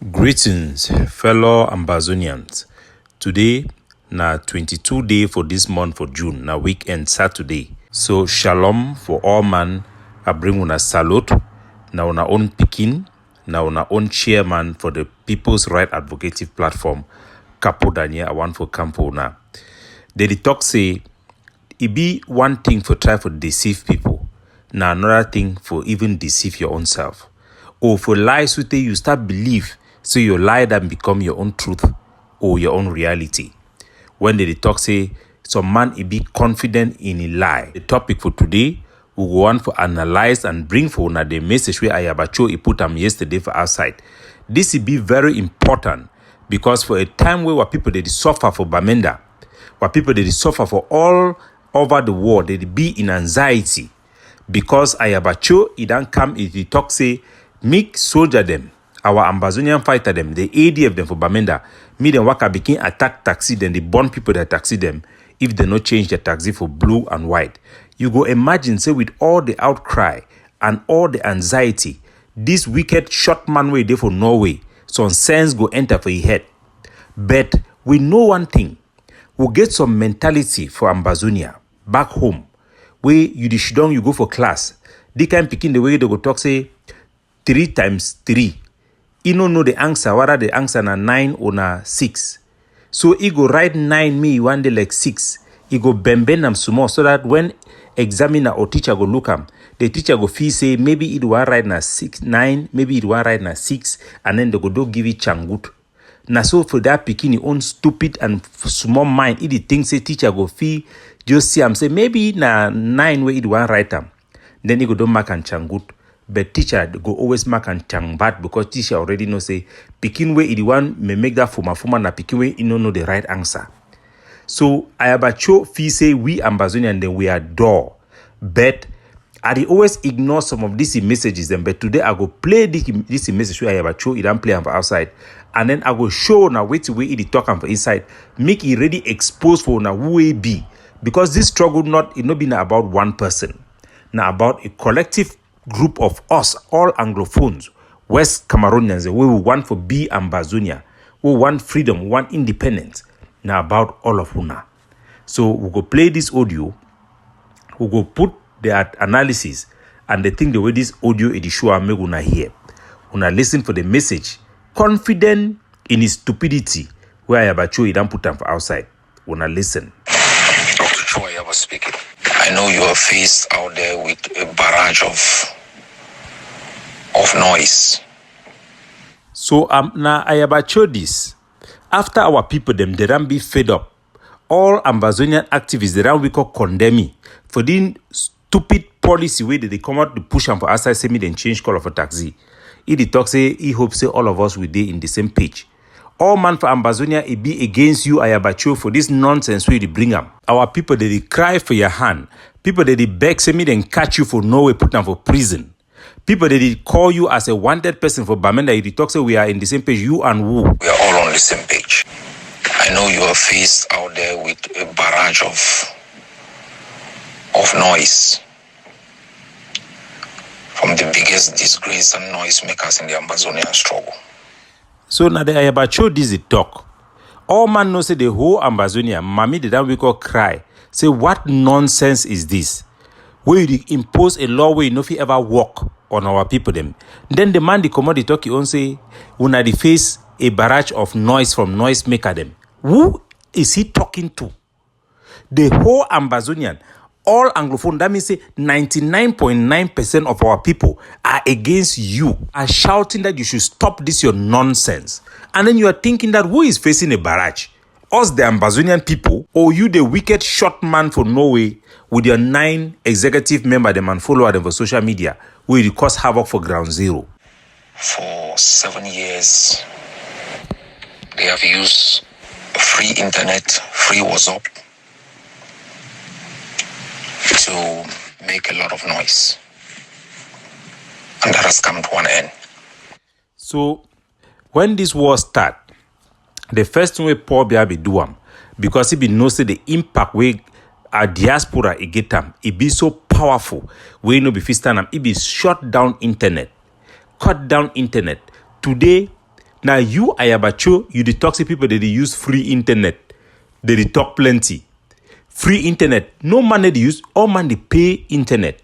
Greetings, fellow Ambazonians. Today, na 22 day for this month for June, na weekend Saturday. So, shalom for all man. I bring una salute, na una own pikin, na una own chairman for the People's Right Advocative Platform, Capo Daniel. I want for Campo una. They talk say, it be one thing for try for deceive people, na another thing for even deceive your own self. Or for lies with you start believe, so your lie that become your own truth or your own reality. When they talk say, some man be confident in a lie. The topic for today, we go on for analyze and bring for una the message where Ayabacho put them yesterday for outside. This will be very important because for a time where people they suffer for Bamenda, where people they suffer for all over the world, they be in anxiety because Ayabacho it don't come it talk say make soldier them. Our Ambazonian fighter them, the ADF them for Bamenda, me them waka begin attack taxi, then they burn people that taxi them if they not change their taxi for blue and white. You go imagine, say with all the outcry and all the anxiety, this wicked short man way there for Norway, some sense go enter for his head. But we know one thing, we'll get some mentality for Ambazonia back home, where you shidong you go for class. They can pick in the way they go talk say 3 times 3. You don't know the answer, whether the answer na 9 or na 6. So he go write 9 me one day like 6. He go bend them small so that when examiner or teacher go look am, the teacher go feel say maybe it will write na 6, 9, maybe it will write na 6, and then they go do give it changut. Na so for that picking your own stupid and small mind, it think say teacher go feel just see am say maybe na 9 where it will write am. Then he go do mark and changut. But teacher go always mark and chang bad because teacher already know say picking way it one may make that forma na picking way you don't know the right answer. So Ayabacho fee say we Ambazonian then we adore. But I always ignore some of these messages them. But today I go play this message where Ayabacho it don't play on for outside. And then I go show now wait way it talk on for inside. Make it ready exposed for now who it be. Because this struggle not be about one person. Now about a collective group of us, all Anglophones, West Cameroonians, we want for be Ambazonia, we want freedom, we want independence. Now about all of una. So we go play this audio, we go put the analysis and the thing the way this audio is show make una hear. Una listen for the message, confident in his stupidity, where Ayabacho he don't put them for outside. Una listen. Dr. Choi, I was speaking. I know you are faced out there with a barrage of noise. So now Ayabacho this. After our people them they don't be fed up. All Ambazonian activists they don't we call condemning for the stupid policy way that they come out to push them for outside say me then change color for taxi. He talk say he hopes say all of us will be in the same page. All man for Ambazonia it be against you Ayabacho for this nonsense way they bring up. Our people they cry for your hand. People they beg say me then catch you for no way put them for prison. People they call you as a wanted person for Bamenda. You talk say we are in the same page, you and who? We are all on the same page. I know you are faced out there with a barrage of noise from the biggest disgrace and noise makers in the Ambazonian struggle. So now the Ayabacho this is talk. All man know say the whole Ambazonia, mommy the damn we call cry. Say what nonsense is this? Where you impose a law where you no fit ever work on our people them. Then the man the commodity talk you on say una the face a barrage of noise from noise maker them. Who is he talking to? The whole Ambazonian, all Anglophone, that means say 99.9% of our people are against you, are shouting that you should stop this your nonsense. And then you are thinking that who is facing a barrage? Us the Ambazonian people, or you the wicked short man for Norway with your 9 executive member them and follower them for social media, where you cause havoc for ground zero. For 7 years, they have used free internet, free WhatsApp to make a lot of noise. And that has come to an end. So, when this war start, the first thing we Paul be do because he be knows the impact we our diaspora it get them. It be so powerful. We no be fit stand it be shut down internet, cut down internet. Today, Now you, Ayabacho, you the toxic people that they use free internet. They talk plenty. Free internet. No man they use, all man they pay internet.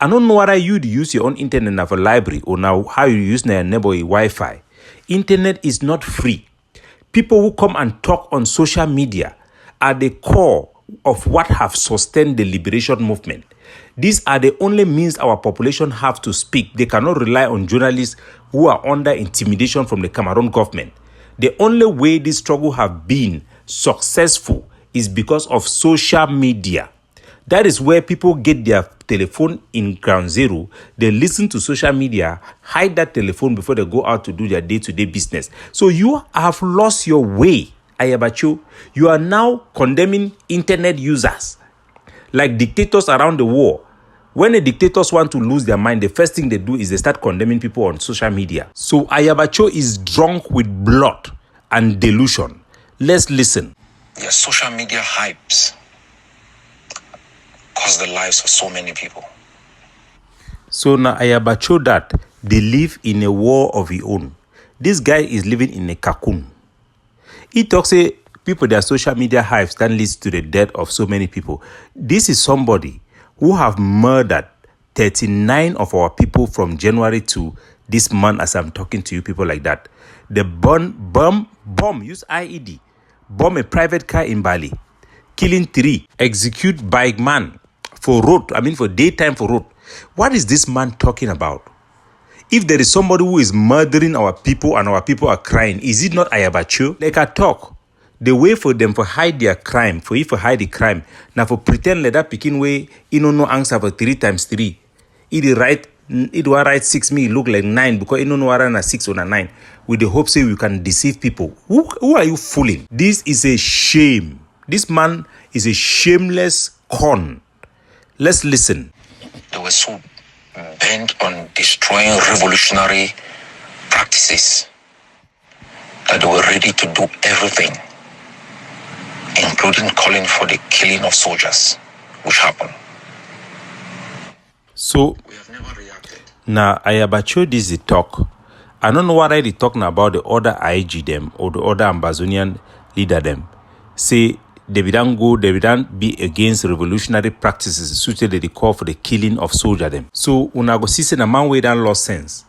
I don't know whether you use your own internet now for library or now how you use your neighbor Wi-Fi. Internet is not free. People who come and talk on social media are the core of what have sustained the liberation movement. These are the only means our population have to speak. They cannot rely on journalists who are under intimidation from the Cameroon government. The only way this struggle have been successful is because of social media. That is where people get their telephone in ground zero. They listen to social media, hide that telephone before they go out to do their day-to-day business. So you have lost your way, Ayabacho. You are now condemning internet users like dictators around the world. When the dictators want to lose their mind, the first thing they do is they start condemning people on social media. So Ayabacho is drunk with blood and delusion. Let's listen. Their social media hypes cost the lives of so many people. So now Ayabacho that they live in a war of his own. This guy is living in a cocoon. He talks people their social media hypes that leads to the death of so many people. This is somebody who have murdered 39 of our people from January to this month as I'm talking to you people like that. The bomb, use IED, bomb a private car in Bali, killing 3, execute bike man for daytime for road. What is this man talking about? If there is somebody who is murdering our people and our people are crying, is it not Ayabacho? Like I talk, the way for them for hide their crime, for if for hide the crime, now for pretend like that picking way, no answer for 3 times 3. It will write 6 me look like 9 because no one 6 or 9 with the hope say we can deceive people. Who are you fooling? This is a shame. This man is a shameless con. Let's listen. They were so bent on destroying revolutionary practices that they were ready to do everything, including calling for the killing of soldiers, which happened. So, We have never reacted. now Ayabacho this is the talk. I don't know what they talking about the other IG them or the other Ambazonian leader them. Say they don't be against revolutionary practices suited they call for the killing of soldier them. So una go see a man way that lost sense.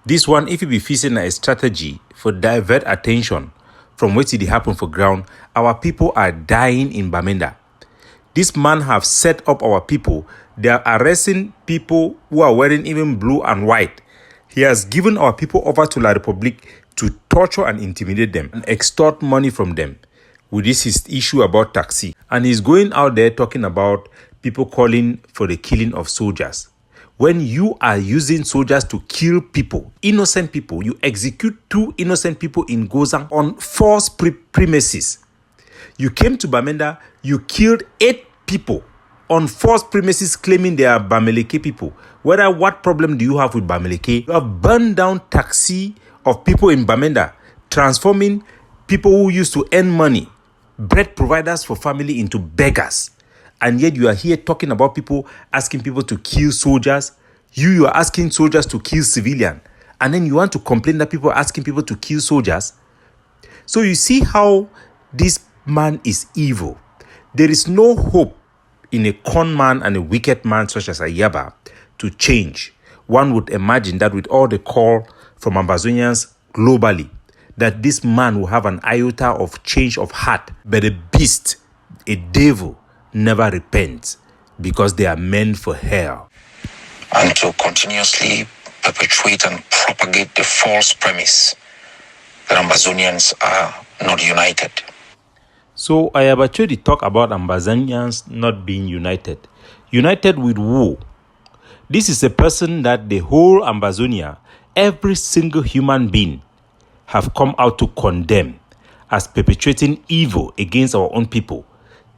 This one, if you be facing a strategy for divert attention from what did happen for ground, our people are dying in Bamenda. This man have set up our people. They are arresting people who are wearing even blue and white. He has given our people over to La Republique to torture and intimidate them and extort money from them with this his issue about taxi. And he's going out there talking about people calling for the killing of soldiers. When you are using soldiers to kill people, innocent people, you execute 2 innocent people in Gozang on false premises. You came to Bamenda, you killed 8 people on false premises claiming they are Bameleke people. What problem do you have with Bameleke? You have burned down taxi of people in Bamenda, transforming people who used to earn money, bread providers for family, into beggars. And yet you are here talking about people, asking people to kill soldiers. You are asking soldiers to kill civilians. And then you want to complain that people are asking people to kill soldiers. So you see how this man is evil. There is no hope in a con man and a wicked man such as Ayaba to change. One would imagine that with all the call from Ambazonians globally, that this man will have an iota of change of heart. But a beast, a devil, never repents because they are meant for hell. And to continuously perpetuate and propagate the false premise that Ambazonians are not united. So Ayabacho talk about Ambazonians not being united. United with who? This is a person that the whole Ambazonia, every single human being, have come out to condemn as perpetrating evil against our own people,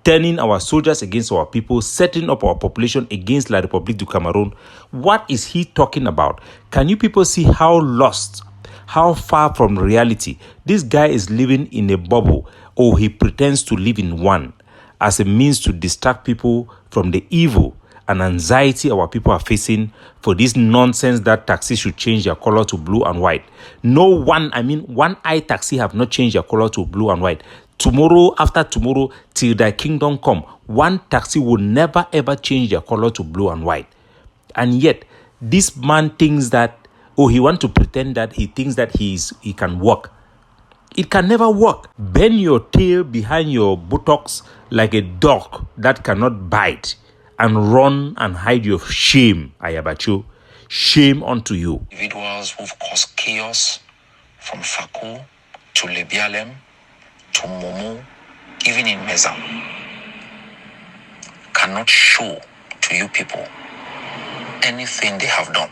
turning our soldiers against our people, setting up our population against La République du Cameroon. What is he talking about? Can you people see how lost, how far from reality this guy is living in a bubble, or he pretends to live in one as a means to distract people from the evil and anxiety our people are facing for this nonsense that taxis should change their color to blue and white. One eye taxi have not changed their color to blue and white. Tomorrow, after tomorrow, till thy kingdom come, one taxi will never ever change their color to blue and white. And yet, this man thinks that, he wants to pretend that he thinks that he can walk. It can never work. Bend your tail behind your buttocks like a dog that cannot bite and run and hide your shame, Ayabacho. Shame unto you. Individuals who've caused chaos from Faku to Lebialem to Momo, even in Mezam, cannot show to you people anything they have done.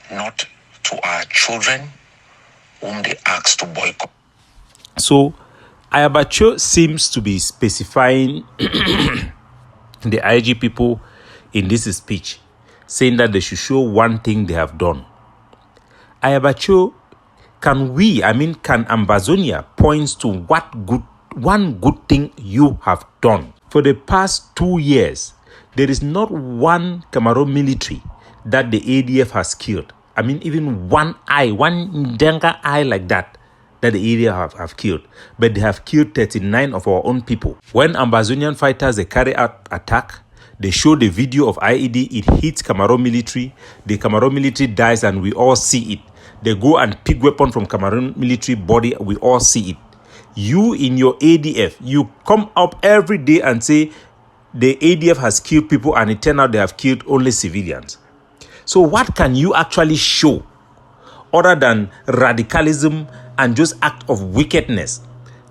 Not to our children whom they asked to boycott. So, Ayabacho seems to be specifying the IG people in this speech, saying that they should show one thing they have done. Ayabacho, can Ambazonia point to one good thing you have done? For the past 2 years, there is not one Cameroon military that the ADF has killed. Even one Denga eye like that the ADF have killed. But they have killed 39 of our own people. When Ambazonian fighters, they carry out attack, they show the video of IED, it hits Cameroon military, the Cameroon military dies and we all see it. They go and pick weapon from Cameroon military body, we all see it. You in your ADF, you come up every day and say the ADF has killed people and it turned out they have killed only civilians. So what can you actually show other than radicalism and just act of wickedness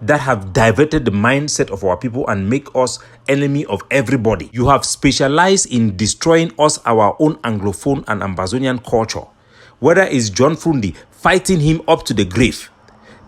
that have diverted the mindset of our people and make us enemy of everybody? You have specialized in destroying us, our own Anglophone and Ambazonian culture. Whether it's John Frundi fighting him up to the grave,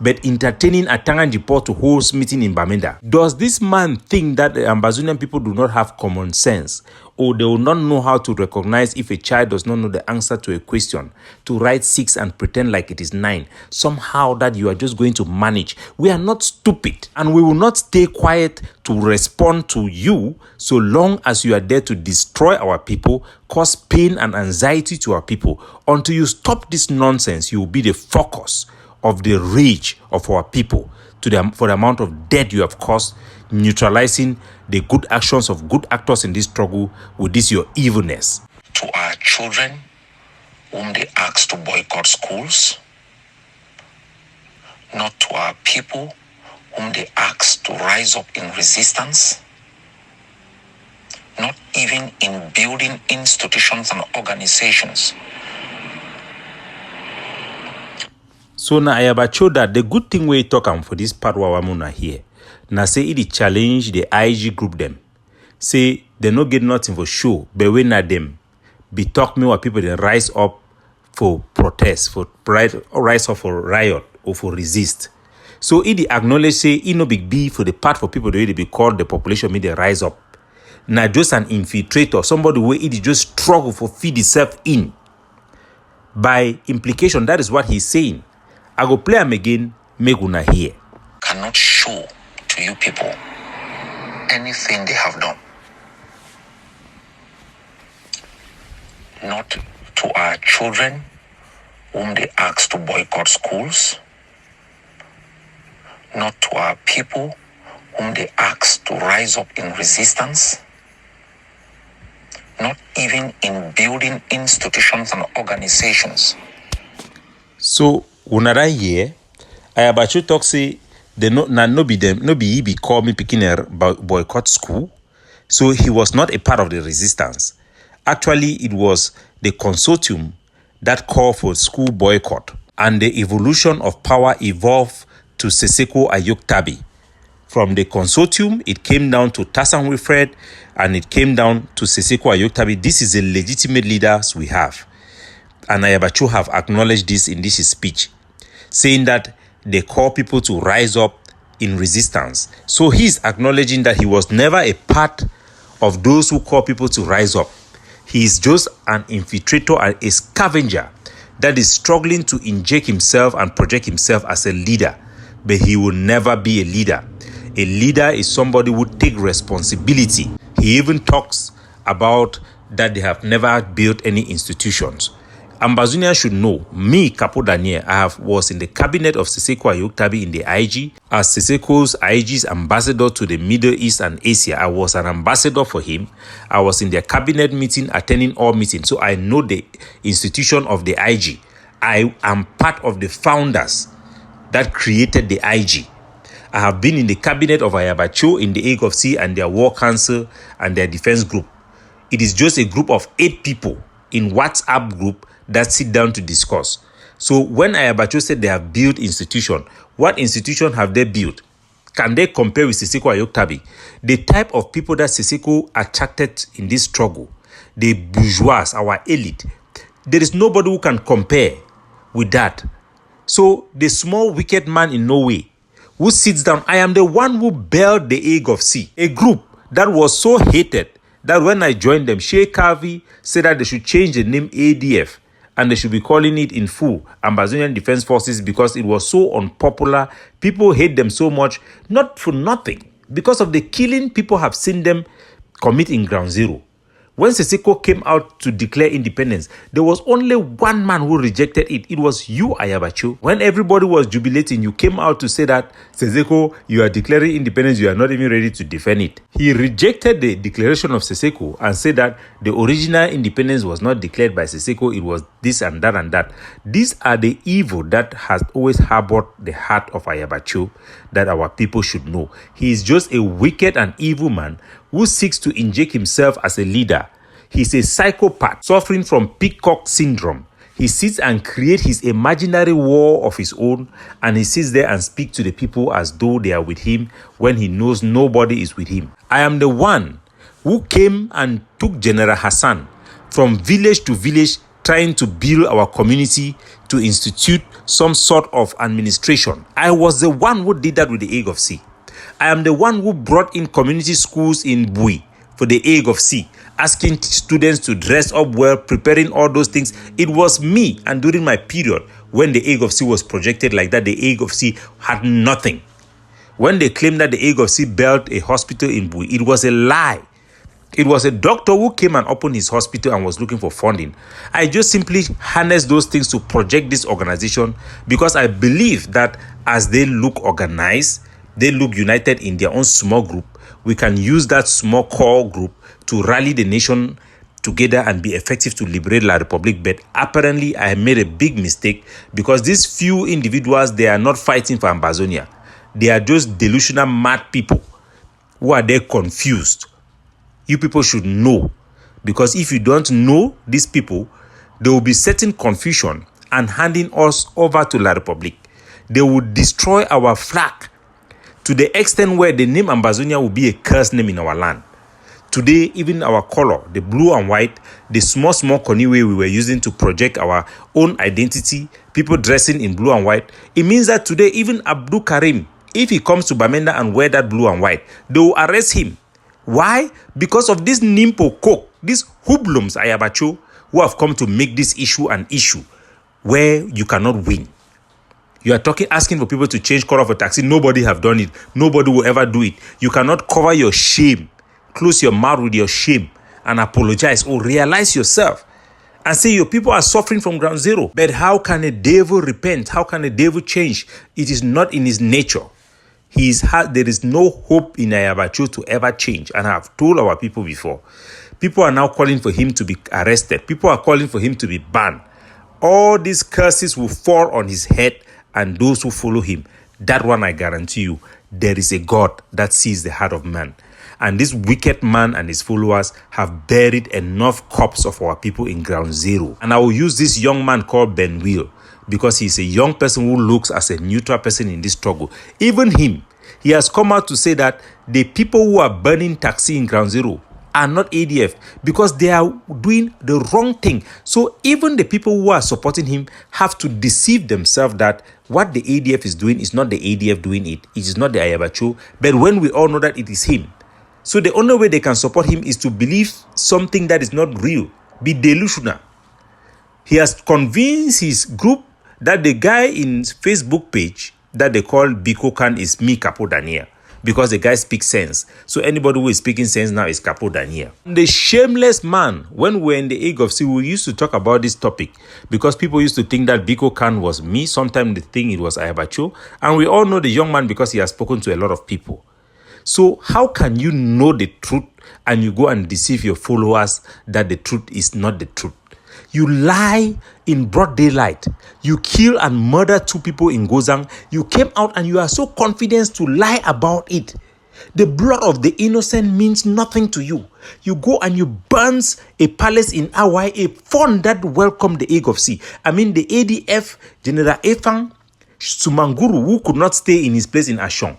but entertaining a Tanganjipo to host meeting in Bamenda. Does this man think that the Ambazonian people do not have common sense, or they will not know how to recognize if a child does not know the answer to a question, to write 6 and pretend like it is 9, somehow that you are just going to manage? We are not stupid, and we will not stay quiet to respond to you so long as you are there to destroy our people, cause pain and anxiety to our people. Until you stop this nonsense, you will be the focus of the rage of our people for the amount of death you have caused, neutralizing the good actions of good actors in this struggle with this your evilness. To our children whom they asked to boycott schools, not to our people whom they asked to rise up in resistance, not even in building institutions and organizations. So na Ayabacho that the good thing we talk for this part wawamuna here. Na say it challenge the IG group them. Say they no get nothing for show, but when na them be talk me what people they rise up for protest, for rise up for riot or for resist. So it acknowledge say it no big B for the part for people they be called the population may they rise up. Na just an infiltrator, somebody where it just struggle for feed itself in. By implication, that is what he's saying. I go play him again, make una hear. Cannot show to you people anything they have done. Not to our children whom they asked to boycott schools. Not to our people whom they asked to rise up in resistance. Not even in building institutions and organizations. So, unada year, Ayabacho talk say they no be he be call me picking a boycott school. So he was not a part of the resistance. Actually, it was the consortium that called for school boycott, and the evolution of power evolved to Seseko Ayuktabi. From the consortium, it came down to Tassan Wilfred, and it came down to Seseko Ayuktabi. This is the legitimate leaders we have. And Ayabacho have acknowledged this in this speech, saying that they call people to rise up in resistance. So he's acknowledging that he was never a part of those who call people to rise up. He is just an infiltrator and a scavenger that is struggling to inject himself and project himself as a leader, but he will never be a leader. A leader is somebody who takes responsibility. He even talks about that they have never built any institutions. Ambazonians should know, me, Capo Daniel, was in the cabinet of Siseko Ayoktabi in the IG. As Siseko's IG's ambassador to the Middle East and Asia, I was an ambassador for him. I was in their cabinet meeting, attending all meetings. So I know the institution of the IG. I am part of the founders that created the IG. I have been in the cabinet of Ayabacho, in the Hague of Sea, and their war council and their defense group. It is just a group of 8 people in WhatsApp group that sit down to discuss. So when Ayabacho said they have built institution, what institution have they built? Can they compare with Siseko Ayoktabi? The type of people that Siseko attracted in this struggle, the bourgeois, our elite, there is nobody who can compare with that. So the small wicked man in Norway who sits down, I am the one who built the Hague of Sea, a group that was so hated that when I joined them, Sheikh Kavi said that they should change the name ADF and they should be calling it in full Ambazonian Defense Forces because it was so unpopular. People hate them so much, not for nothing, because of the killing people have seen them commit in Ground Zero. When Siseko came out to declare independence, there was only one man who rejected it. It was you, Ayabacho. When everybody was jubilating, you came out to say that, Siseko, you are declaring independence, you are not even ready to defend it. He rejected the declaration of Siseko and said that the original independence was not declared by Siseko, it was this and that and that. These are the evil that has always harbored the heart of Ayabacho that our people should know. He is just a wicked and evil man who seeks to inject himself as a leader. He's a psychopath suffering from peacock syndrome. He sits and creates his imaginary war of his own, and he sits there and speaks to the people as though they are with him when he knows nobody is with him. I am the one who came and took General Hassan from village to village trying to build our community to institute some sort of administration. I was the one who did that with the Hague of Sea. I am the one who brought in community schools in Bui for the Hague of Sea, asking students to dress up well, preparing all those things. It was me, and during my period, when the Hague of Sea was projected like that, the Hague of Sea had nothing. When they claimed that the Hague of Sea built a hospital in Bui, it was a lie. It was a doctor who came and opened his hospital and was looking for funding. I just simply harnessed those things to project this organization because I believe that as they look organized, they look united in their own small group, we can use that small core group to rally the nation together and be effective to liberate La Republique. But apparently, I made a big mistake because these few individuals, they are not fighting for Ambazonia. They are just delusional mad people who are there confused. You people should know, because if you don't know these people, they will be setting confusion and handing us over to La Republique. They will destroy our flag to the extent where the name Ambazonia will be a cursed name in our land. Today, even our color, the blue and white, the small coniwe we were using to project our own identity, people dressing in blue and white, it means that today, even Abdul Karim, if he comes to Bamenda and wear that blue and white, they will arrest him. Why? Because of this Nimpo Coke, these hoodlums, Ayabacho, who have come to make this issue an issue where you cannot win. You are asking for people to change color of a taxi. Nobody have done it. Nobody will ever do it. You cannot cover your shame. Close your mouth with your shame and apologize or realize yourself and say your people are suffering from Ground Zero. But how can a devil repent? How can a devil change? It is not in his nature. There is no hope in Ayabacho to ever change. And I have told our people before. People are now calling for him to be arrested. People are calling for him to be banned. All these curses will fall on his head and those who follow him. That one I guarantee you, there is a God that sees the heart of man. And this wicked man and his followers have buried enough corpses of our people in Ground Zero. And I will use this young man called Ben Will because he's a young person who looks as a neutral person in this struggle. Even him, he has come out to say that the people who are burning taxi in Ground Zero are not ADF because they are doing the wrong thing. So even the people who are supporting him have to deceive themselves that what the ADF is doing is not the ADF doing it. It is not the Ayabacho. But when we all know that it is him. So the only way they can support him is to believe something that is not real. Be delusional. He has convinced his group that the guy in Facebook page that they call Biko Khan is me, Capo Daniel. because the guy speaks sense. So anybody who is speaking sense now is Capo Daniel. The shameless man, when we were in the age of sea, we used to talk about this topic because people used to think that Biko Khan was me. Sometimes they think it was Ayabacho. And we all know the young man because he has spoken to a lot of people. So how can you know the truth and you go and deceive your followers that the truth is not the truth? You lie in broad daylight. You kill and murder 2 people in Gozang. You came out and you are so confident to lie about it. The blood of the innocent means nothing to you. You go and you burn a palace in Hawaii, a fund that welcomed the Age of Sea. I mean, the ADF, General Efang Sumanguru, who could not stay in his place in Ashong,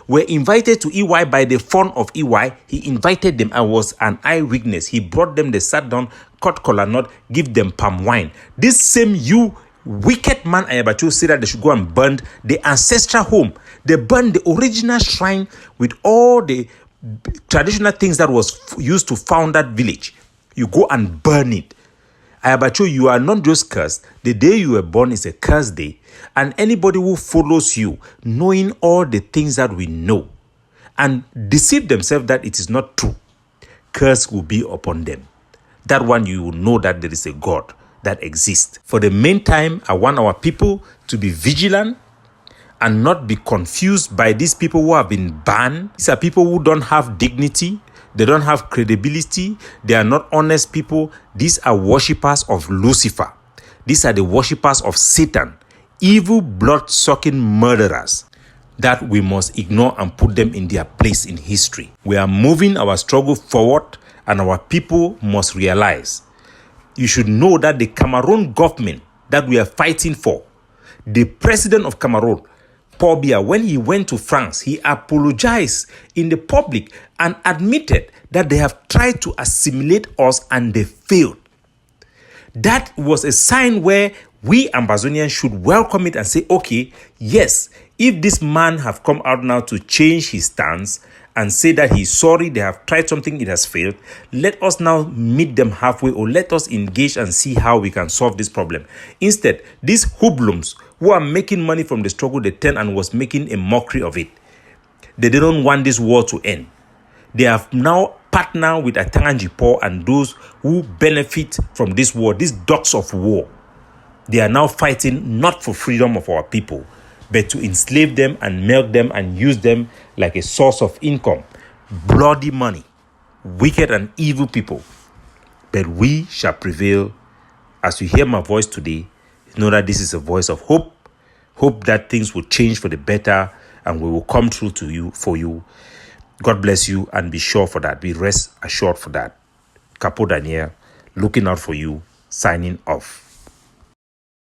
were invited to EY by the fund of EY. He invited them and was an eyewitness. He brought them, they sat down, cut kola nut, give them palm wine. This same you wicked man Ayabacho said that they should go and burn the ancestral home. They burned the original shrine with all the traditional things that was used to found that village. You go and burn it. Ayabacho, you are not just cursed. The day you were born is a cursed day. And anybody who follows you, knowing all the things that we know, and deceive themselves that it is not true, curse will be upon them. That one you will know that there is a God that exists. For the meantime, I want our people to be vigilant and not be confused by these people who have been banned. These are people who don't have dignity. They don't have credibility. They are not honest people. These are worshippers of Lucifer. These are the worshippers of Satan. Evil, blood-sucking murderers that we must ignore and put them in their place in history. We are moving our struggle forward, and our people must realize. You should know that the Cameroon government that we are fighting for, the president of Cameroon, Paul Biya, when he went to France, he apologized in the public and admitted that they have tried to assimilate us and they failed. That was a sign where we Ambazonians should welcome it and say, okay, yes, if this man have come out now to change his stance and say that he's sorry, they have tried something, it has failed, let us now meet them halfway, or let us engage and see how we can solve this problem. Instead, these hoodlums who are making money from the struggle, they turn and was making a mockery of it. They didn't want this war to end. They have now partnered with Atanganjipo and those who benefit from this war, these dogs of war. They are now fighting not for freedom of our people, but to enslave them and milk them and use them like a source of income. Bloody money, wicked and evil people. But we shall prevail. As you hear my voice today, know that this is a voice of hope. Hope that things will change for the better and we will come through to you for you. God bless you and be sure for that. Be rest assured for that. Capo Daniel, looking out for you, signing off.